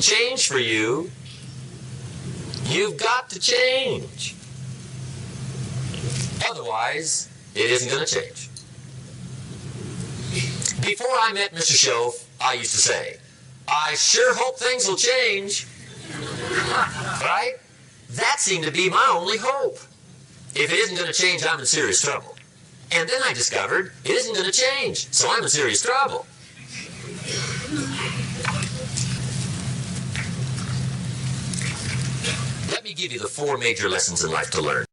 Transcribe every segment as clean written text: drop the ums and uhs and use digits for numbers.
to change for you, you've got to change. Otherwise, it isn't going to change. Before I met Mr. Schoaf, I used to say, I sure hope things will change. Right? That seemed to be my only hope. If it isn't going to change, I'm in serious trouble. And then I discovered it isn't going to change, so I'm in serious trouble. Let me give you the 4 major lessons in life to learn.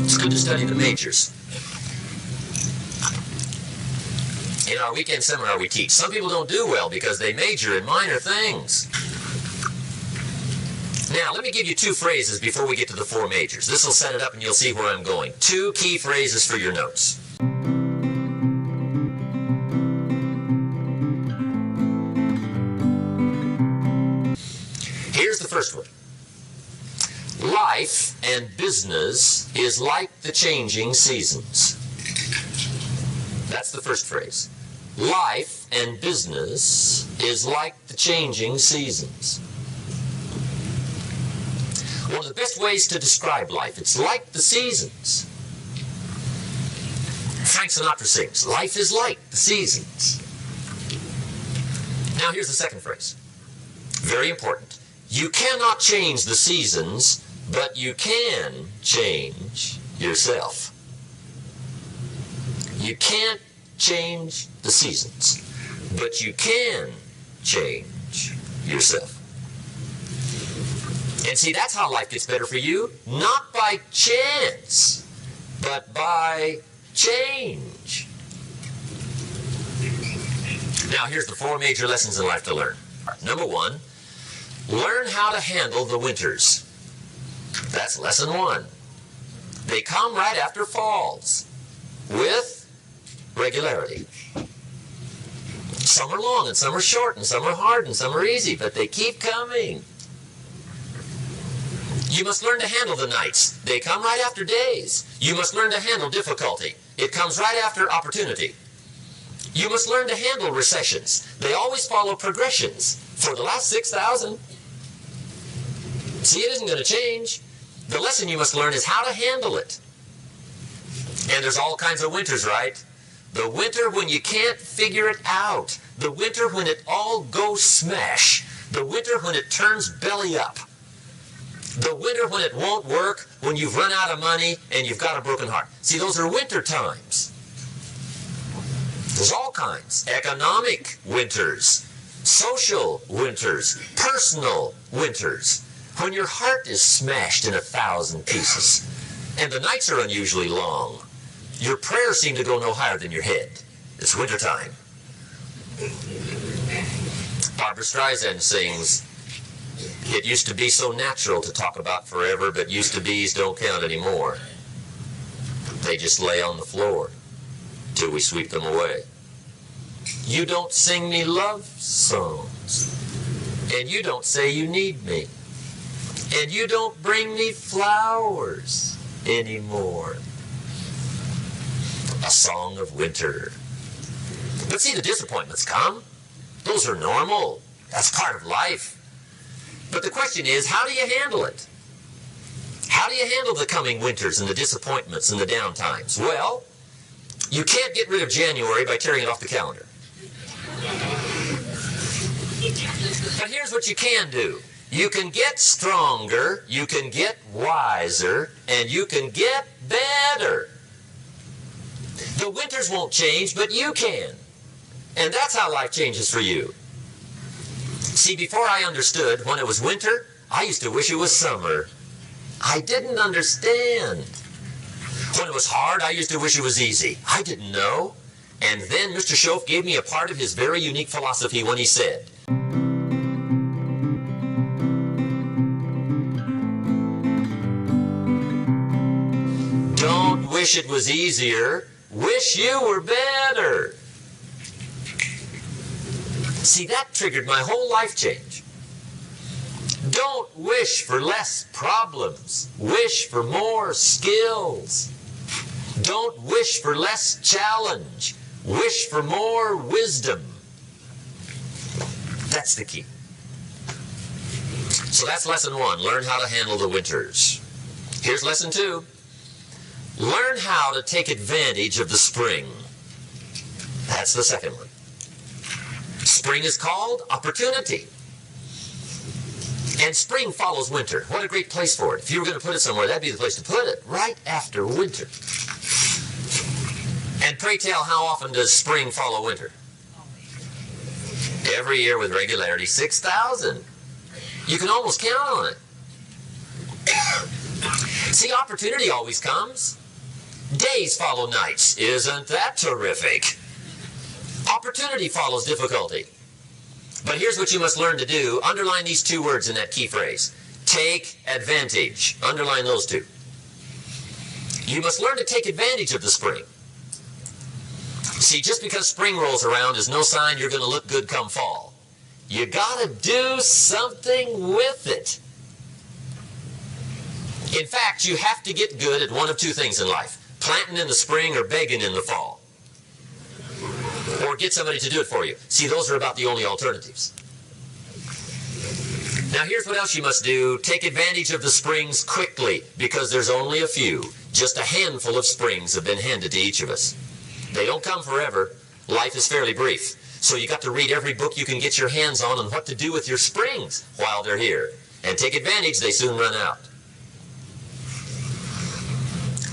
It's good to study the majors. In our weekend seminar we teach, some people don't do well because they major in minor things. Now, let me give you 2 phrases before we get to the 4 majors. This will set it up and you'll see where I'm going. 2 key phrases for your notes. Here's the first one. Life and business is like the changing seasons. That's the first phrase. Life and business is like the changing seasons. One of the best ways to describe life, it's like the seasons. Frank Sinatra sings, life is like the seasons. Now here's the second phrase. Very important. You cannot change the seasons, but you can change yourself. You can't change the seasons, but you can change yourself. And see, that's how life gets better for you. Not by chance, but by change. Now, here's the 4 major lessons in life to learn. Number 1, learn how to handle the winters. That's lesson 1. They come right after falls, with regularity. Some are long, and some are short, and some are hard, and some are easy, but they keep coming. You must learn to handle the nights. They come right after days. You must learn to handle difficulty. It comes right after opportunity. You must learn to handle recessions. They always follow progressions. For the last 6,000. See, it isn't going to change. The lesson you must learn is how to handle it. And there's all kinds of winters, right? The winter when you can't figure it out. The winter when it all goes smash. The winter when it turns belly up. The winter when it won't work, when you've run out of money and you've got a broken heart. See, those are winter times. There's all kinds. Economic winters, social winters, personal winters. When your heart is smashed in 1,000 pieces and the nights are unusually long, your prayers seem to go no higher than your head. It's wintertime. Barbra Streisand sings, it used to be so natural to talk about forever, but used to be's don't count anymore. They just lay on the floor till we sweep them away. You don't sing me love songs, and you don't say you need me, and you don't bring me flowers anymore. A song of winter. But see, the disappointments come. Those are normal. That's part of life. But the question is, how do you handle it? How do you handle the coming winters and the disappointments and the downtimes? Well, you can't get rid of January by tearing it off the calendar. But here's what you can do. You can get stronger, you can get wiser, and you can get better. The winters won't change, but you can. And that's how life changes for you. See, before I understood, when it was winter, I used to wish it was summer. I didn't understand. When it was hard, I used to wish it was easy. I didn't know. And then Mr. Schoaf gave me a part of his very unique philosophy when he said, don't wish it was easier, wish you were better. See, that triggered my whole life change. Don't wish for less problems. Wish for more skills. Don't wish for less challenge. Wish for more wisdom. That's the key. So that's lesson 1. Learn how to handle the winters. Here's lesson 2. Learn how to take advantage of the spring. That's the second one. Spring is called opportunity. And spring follows winter. What a great place for it. If you were going to put it somewhere, that'd be the place to put it, right after winter. And pray tell, how often does spring follow winter? Every year with regularity, 6,000. You can almost count on it. See, opportunity always comes. Days follow nights. Isn't that terrific? Opportunity follows difficulty. But here's what you must learn to do. Underline these 2 words in that key phrase. Take advantage. Underline those 2. You must learn to take advantage of the spring. See, just because spring rolls around is no sign you're going to look good come fall. You got to do something with it. In fact, you have to get good at one of 2 things in life. Planting in the spring or begging in the fall. Or get somebody to do it for you. See, those are about the only alternatives. Now here's what else you must do. Take advantage of the springs quickly, because there's only a few. Just a handful of springs have been handed to each of us. They don't come forever. Life is fairly brief. So you got to read every book you can get your hands on what to do with your springs while they're here. And take advantage, they soon run out.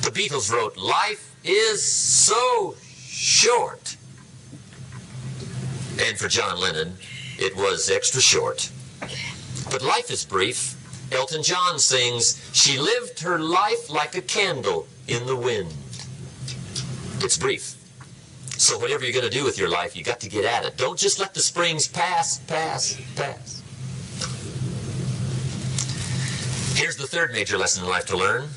The Beatles wrote, "Life is so short." And for John Lennon, it was extra short. But life is brief. Elton John sings, "She lived her life like a candle in the wind." It's brief. So whatever you're going to do with your life, you got to get at it. Don't just let the springs pass. Here's the 3rd major lesson in life to learn.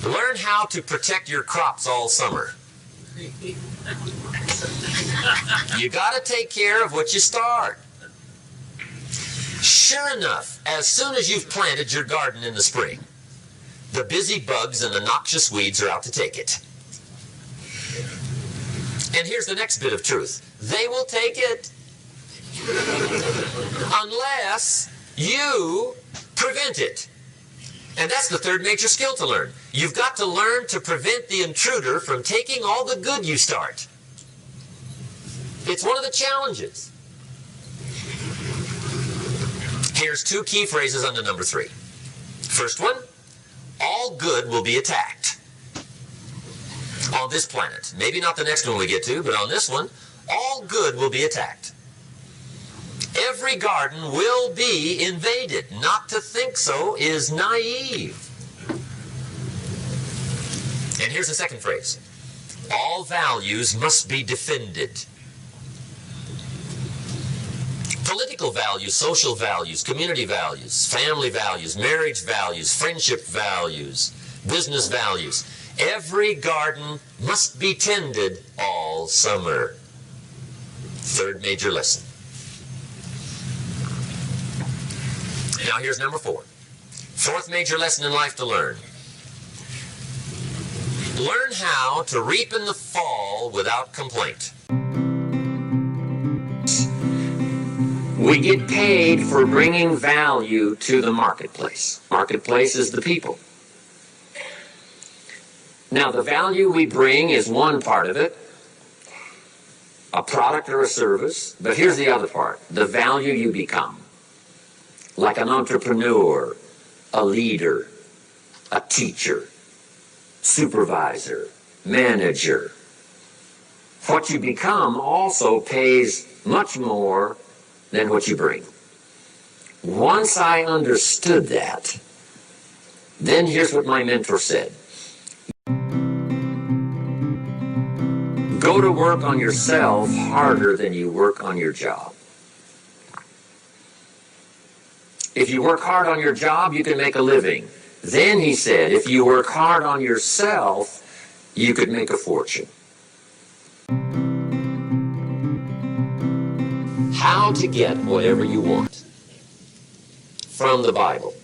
Learn how to protect your crops all summer. You got to take care of what you start. Sure enough, as soon as you've planted your garden in the spring, the busy bugs and the noxious weeds are out to take it. And here's the next bit of truth. They will take it unless you prevent it. And that's the 3rd major skill to learn. You've got to learn to prevent the intruder from taking all the good you start. It's one of the challenges. Here's 2 key phrases under number 3. First one, all good will be attacked. On this planet. Maybe not the next one we get to, but on this one, all good will be attacked. Every garden will be invaded. Not to think so is naive. And here's the second phrase. All values must be defended. Political values, social values, community values, family values, marriage values, friendship values, business values. Every garden must be tended all summer. 3rd major lesson. Now here's number 4. 4th major lesson in life to learn. Learn how to reap in the fall without complaint. We get paid for bringing value to the marketplace. Marketplace is the people. Now, the value we bring is one part of it, a product or a service, but here's the other part, the value you become. Like an entrepreneur, a leader, a teacher, supervisor, manager. What you become also pays much more than what you bring. Once I understood that, then here's what my mentor said. Go to work on yourself harder than you work on your job. If you work hard on your job, you can make a living. Then, he said, if you work hard on yourself, you could make a fortune. How to get whatever you want from the Bible.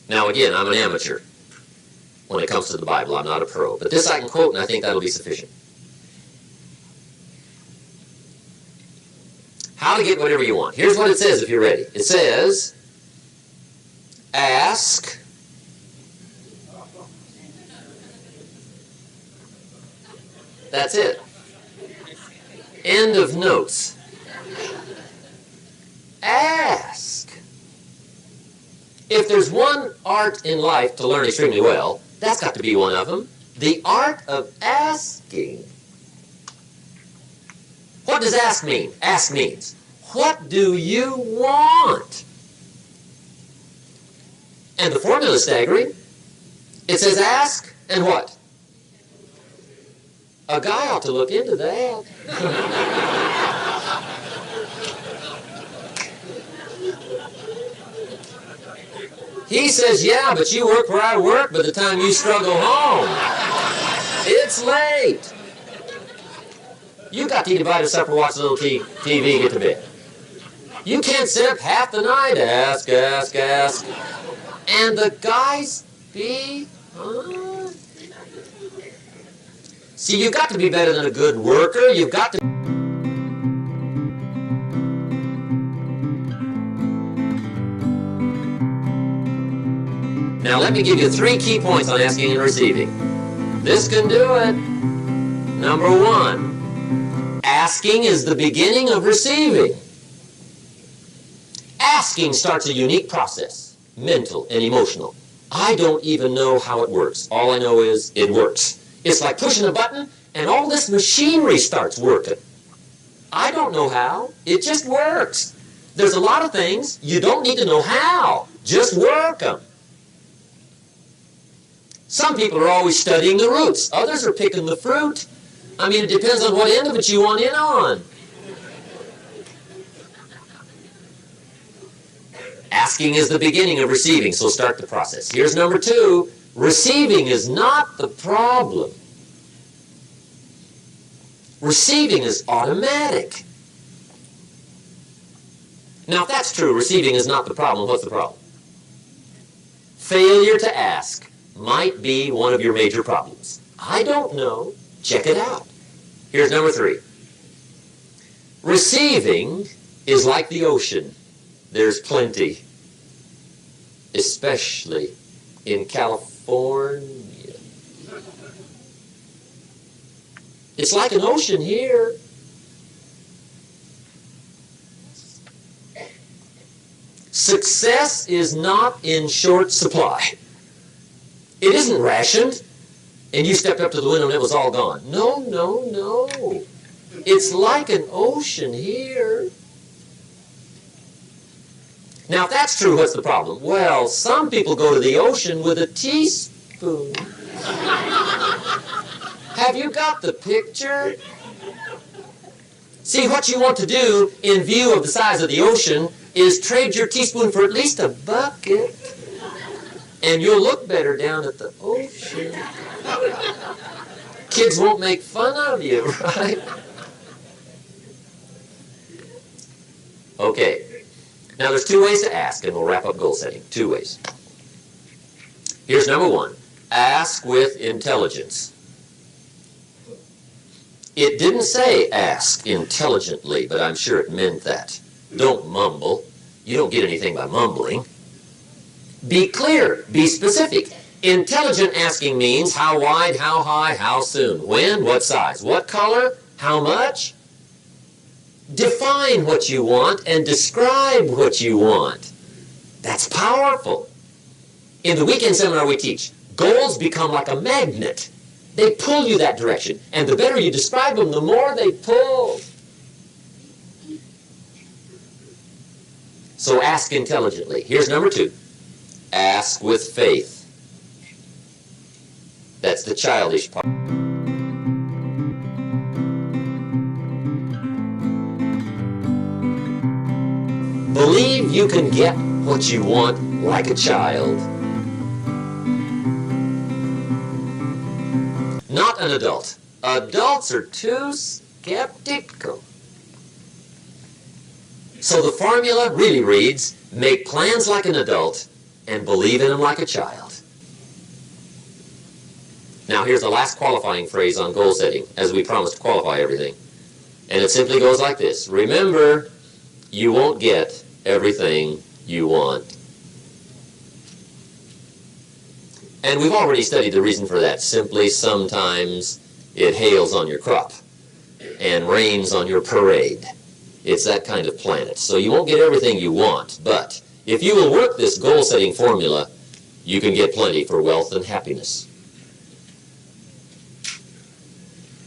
Now again, I'm an amateur when it comes to the Bible. I'm not a pro. But this I can quote, and I think that'll be sufficient. How to get whatever you want. Here's what it says if you're ready. It says, ask. That's it. End of notes. Ask. If there's one art in life to learn extremely well, that's got to be one of them. The art of asking. What does ask mean? Ask means, what do you want? And the formula is staggering. It says ask and what? A guy ought to look into that. He says, yeah, but you work where I work by the time you struggle home. It's late. You got to eat a bite of supper, watch a little TV, get to bed. You can't sit up half the night, ask. And the guys be, See, you've got to be better than a good worker. You've got to... Now let me give you 3 key points on asking and receiving. This can do it. Number 1, asking is the beginning of receiving. Asking starts a unique process, mental and emotional. I don't even know how it works. All I know is it works. It's like pushing a button and all this machinery starts working. I don't know how. It just works. There's a lot of things you don't need to know how. Just work them. Some people are always studying the roots. Others are picking the fruit. I mean, it depends on what end of it you want in on. Asking is the beginning of receiving, so start the process. Here's number 2. Receiving is not the problem. Receiving is automatic. Now, if that's true, receiving is not the problem, what's the problem? Failure to ask might be one of your major problems. I don't know. Check it out. Here's number 3. Receiving is like the ocean. There's plenty, especially in California. It's like an ocean here. Success is not in short supply. It isn't rationed, and you stepped up to the window and it was all gone. No. It's like an ocean here. Now, if that's true, what's the problem? Well, some people go to the ocean with a teaspoon. Have you got the picture? See, what you want to do in view of the size of the ocean is trade your teaspoon for at least a bucket. And you'll look better down at the ocean. Kids won't make fun of you, right? Okay. Now, there's 2 ways to ask, and we'll wrap up goal setting. 2 ways. Here's number 1. Ask with intelligence. It didn't say ask intelligently, but I'm sure it meant that. Don't mumble. You don't get anything by mumbling. Be clear. Be specific. Intelligent asking means how wide, how high, how soon, when, what size, what color, how much. Define what you want and describe what you want. That's powerful. In the weekend seminar we teach, goals become like a magnet. They pull you that direction. And the better you describe them, the more they pull. So ask intelligently. Here's number 2. Ask with faith. That's the childish part. Believe you can get what you want like a child. Not an adult. Adults are too skeptical. So the formula really reads, make plans like an adult, and believe in them like a child. Now here's the last qualifying phrase on goal setting, as we promised to qualify everything. And it simply goes like this. Remember, you won't get everything you want. And we've already studied the reason for that. Simply, sometimes it hails on your crop and rains on your parade. It's that kind of planet. So you won't get everything you want, but if you will work this goal-setting formula, you can get plenty for wealth and happiness.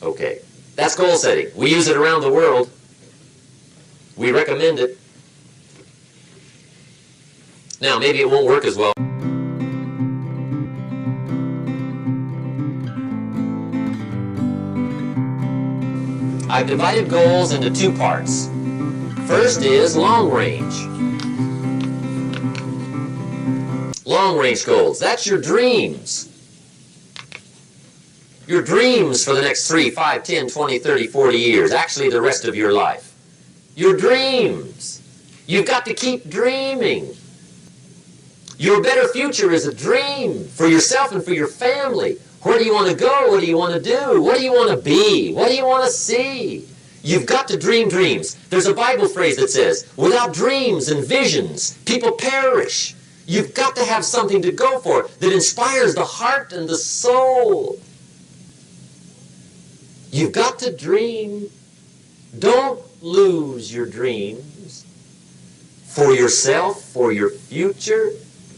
Okay, that's goal setting. We use it around the world. We recommend it. Now, maybe it won't work as well. I've divided goals into two parts. First is long range. Long range goals, that's your dreams. Your dreams for the next 3, 5, 10, 20, 30, 40 years, actually the rest of your life. Your dreams. You've got to keep dreaming. Your better future is a dream for yourself and for your family. Where do you want to go? What do you want to do? What do you want to be? What do you want to see? You've got to dream dreams. There's a Bible phrase that says, without dreams and visions, people perish. You've got to have something to go for that inspires the heart and the soul. You've got to dream. Don't lose your dreams for yourself, for your future,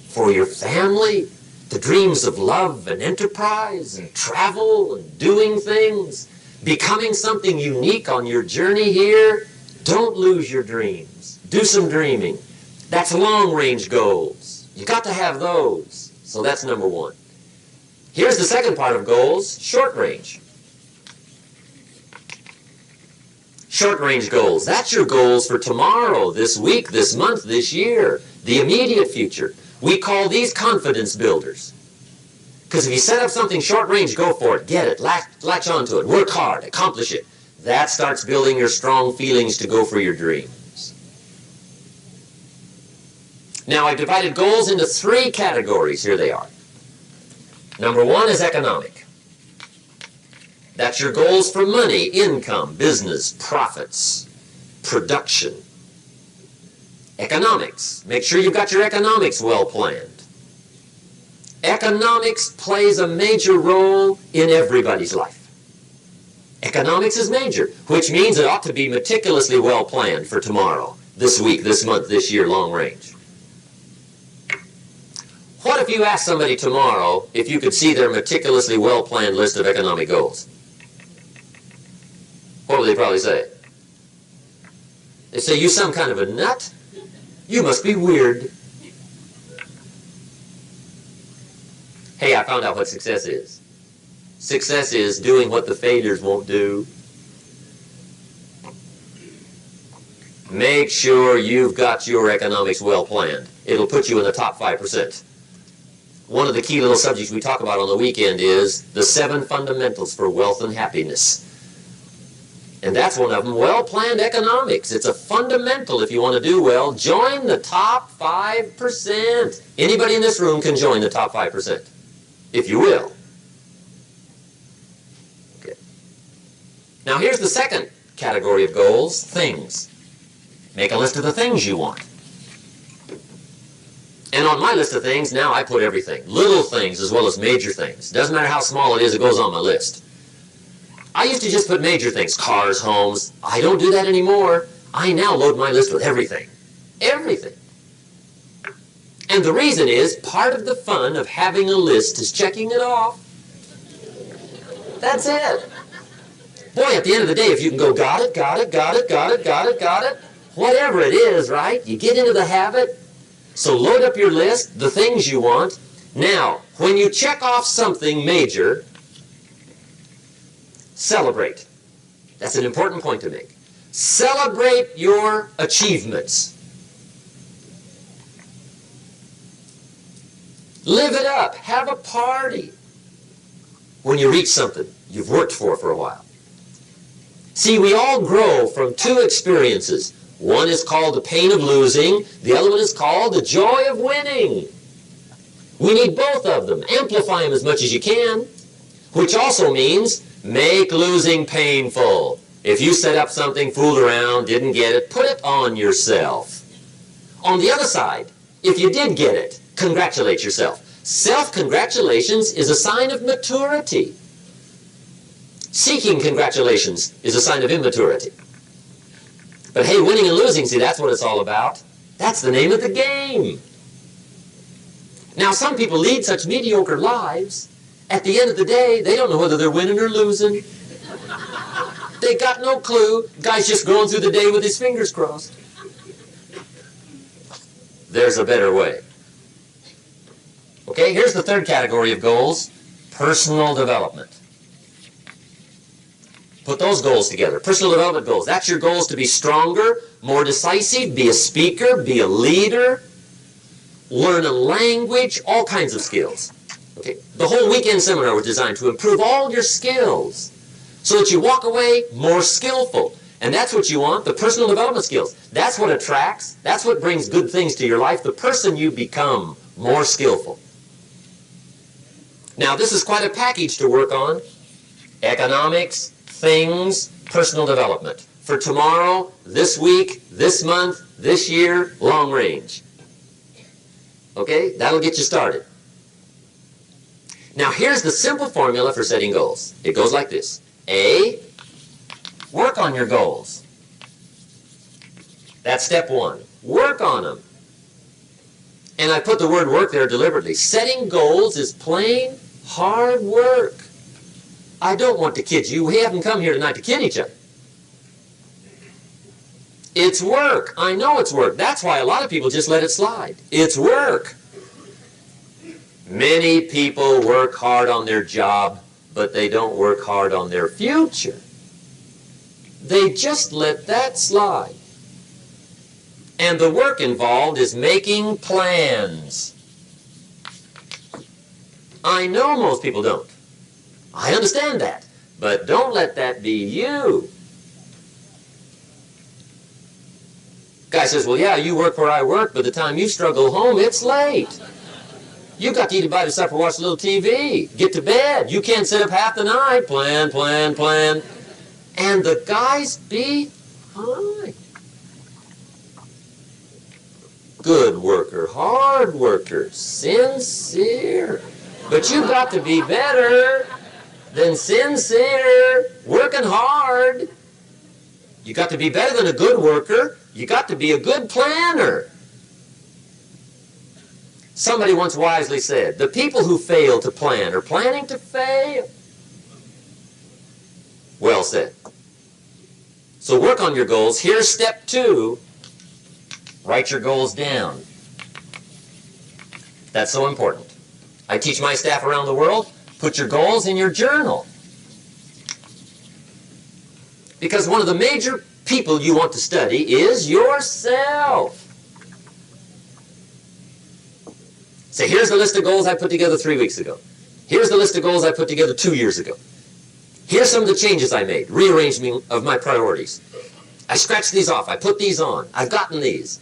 for your family. The dreams of love and enterprise and travel and doing things, becoming something unique on your journey here. Don't lose your dreams. Do some dreaming. That's long-range goals. You've got to have those. So that's number one. Here's the second part of goals, short range. Short-range goals. That's your goals for tomorrow, this week, this month, this year, the immediate future. We call these confidence builders. Because if you set up something short-range, go for it, get it, latch onto it, work hard, accomplish it. That starts building your strong feelings to go for your dreams. Now, I've divided goals into 3 categories. Here they are. Number 1 is economic. That's your goals for money, income, business, profits, production. Economics. Make sure you've got your economics well planned. Economics plays a major role in everybody's life. Economics is major, which means it ought to be meticulously well planned for tomorrow, this week, this month, this year, long range. What if you asked somebody tomorrow if you could see their meticulously well planned list of economic goals? What would they probably say? They say, you some kind of a nut? You must be weird. Hey, I found out what success is. Success is doing what the failures won't do. Make sure you've got your economics well planned. It'll put you in the top 5%. One of the key little subjects we talk about on the weekend is the 7 fundamentals for wealth and happiness. And that's one of them, well-planned economics. It's a fundamental if you want to do well. Join the top 5%. Anybody in this room can join the top 5%, if you will. Okay. Now here's the second category of goals, things. Make a list of the things you want. And on my list of things, now I put everything. Little things as well as major things. Doesn't matter how small it is, it goes on my list. I used to just put major things, cars, homes. I don't do that anymore. I now load my list with everything. Everything. And the reason is, part of the fun of having a list is checking it off. That's it. Boy, at the end of the day, if you can go, got it, got it, got it, got it, got it, got it, whatever it is, right? You get into the habit. So load up your list, the things you want. Now, when you check off something major, celebrate. That's an important point to make. Celebrate your achievements. Live it up. Have a party when you reach something you've worked for a while. See, we all grow from 2 experiences. One is called the pain of losing. The other one is called the joy of winning. We need both of them. Amplify them as much as you can, which also means make losing painful. If you set up something, fooled around, didn't get it, put it on yourself. On the other side, if you did get it, congratulate yourself. Self-congratulations is a sign of maturity. Seeking congratulations is a sign of immaturity. But hey, winning and losing, see, that's what it's all about. That's the name of the game. Now, some people lead such mediocre lives, at the end of the day, they don't know whether they're winning or losing. They got no clue. Guy's just going through the day with his fingers crossed. There's a better way. Okay, here's the third category of goals, personal development. Put those goals together. Personal development goals. That's your goals to be stronger, more decisive, be a speaker, be a leader, learn a language, all kinds of skills. Okay? The whole weekend seminar was designed to improve all your skills so that you walk away more skillful. And that's what you want, the personal development skills. That's what attracts, that's what brings good things to your life, the person you become more skillful. Now, this is quite a package to work on. Economics, things, personal development. For tomorrow, this week, this month, this year, long range. Okay, that'll get you started. Now, here's the simple formula for setting goals. It goes like this. A, work on your goals. That's step one. Work on them. And I put the word work there deliberately. Setting goals is plain hard work. I don't want to kid you. We haven't come here tonight to kid each other. It's work. I know it's work. That's why a lot of people just let it slide. It's work. Many people work hard on their job, but they don't work hard on their future. They just let that slide. And the work involved is making plans. I know most people don't. I understand that. But don't let that be you. Guy says, well, yeah, you work where I work, but the time you struggle home, it's late. You got to eat a bite of supper, watch a little TV, get to bed. You can't sit up half the night. Plan, plan, plan. And the guy's behind. Good worker, hard worker, sincere. But you've got to be better than sincere, working hard. You got to be better than a good worker. You got to be a good planner. Somebody once wisely said, the people who fail to plan are planning to fail. Well said. So work on your goals. Here's step 2. Write your goals down. That's so important. I teach my staff around the world, put your goals in your journal. Because one of the major people you want to study is yourself. So here's the list of goals I put together 3 weeks ago. Here's the list of goals I put together 2 years ago. Here's some of the changes I made, rearrangement of my priorities. I scratched these off, I put these on, I've gotten these.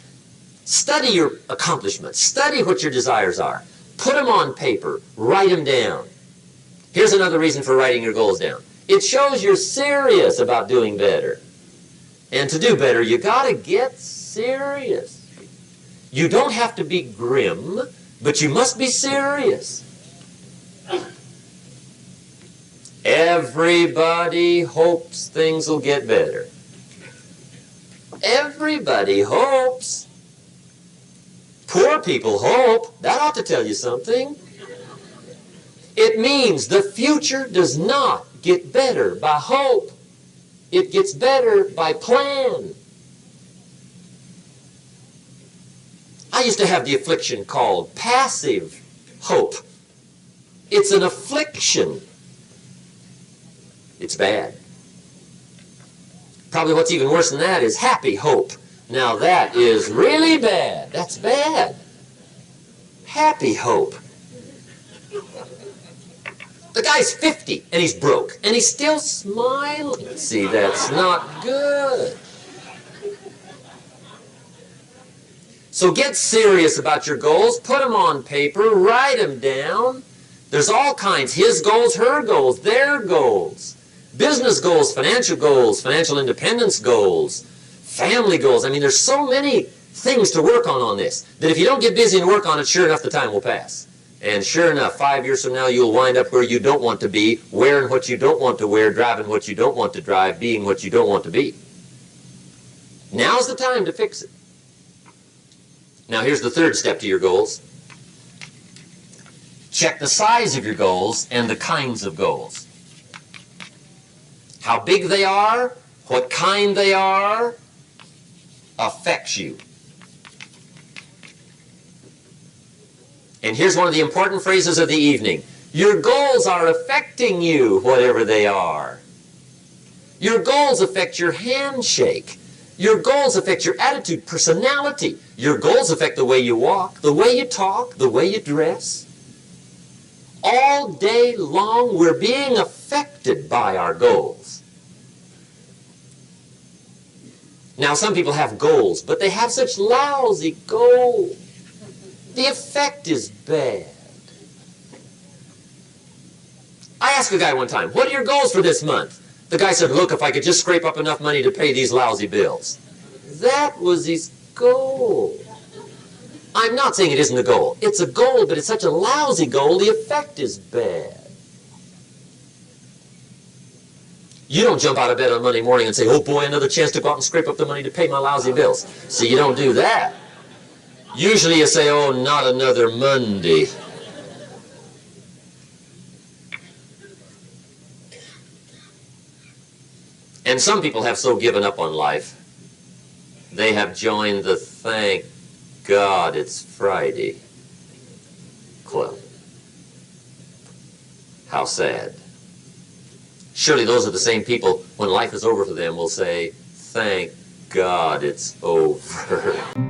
Study your accomplishments, study what your desires are. Put them on paper, write them down. Here's another reason for writing your goals down. It shows you're serious about doing better. And to do better, you gotta get serious. You don't have to be grim, but you must be serious. Everybody hopes things will get better. Everybody hopes. Poor people hope. That ought to tell you something. It means the future does not get better by hope. It gets better by plan. I used to have the affliction called passive hope. It's an affliction. It's bad. Probably what's even worse than that is happy hope. Now that is really bad. That's bad. Happy hope. The guy's 50 and he's broke and he's still smiling. See, that's not good. So get serious about your goals. Put them on paper. Write them down. There's all kinds. His goals, her goals, their goals. Business goals, financial independence goals, family goals. I mean, there's so many things to work on this that if you don't get busy and work on it, sure enough, the time will pass. And sure enough, 5 years from now, you'll wind up where you don't want to be, wearing what you don't want to wear, driving what you don't want to drive, being what you don't want to be. Now's the time to fix it. Now, here's the third step to your goals. Check the size of your goals and the kinds of goals. How big they are, what kind they are, affects you. And here's one of the important phrases of the evening. Your goals are affecting you, whatever they are. Your goals affect your handshake. Your goals affect your attitude, personality. Your goals affect the way you walk, the way you talk, the way you dress. All day long, we're being affected by our goals. Now, some people have goals, but they have such lousy goals. The effect is bad. I asked a guy one time, what are your goals for this month? The guy said, look, if I could just scrape up enough money to pay these lousy bills. That was his goal. I'm not saying it isn't a goal. It's a goal, but it's such a lousy goal, the effect is bad. You don't jump out of bed on Monday morning and say, oh boy, another chance to go out and scrape up the money to pay my lousy bills. See, you don't do that. Usually you say, oh, not another Monday. And some people have so given up on life, they have joined the thank God it's Friday club. How sad. Surely those are the same people, when life is over for them, will say, thank God it's over.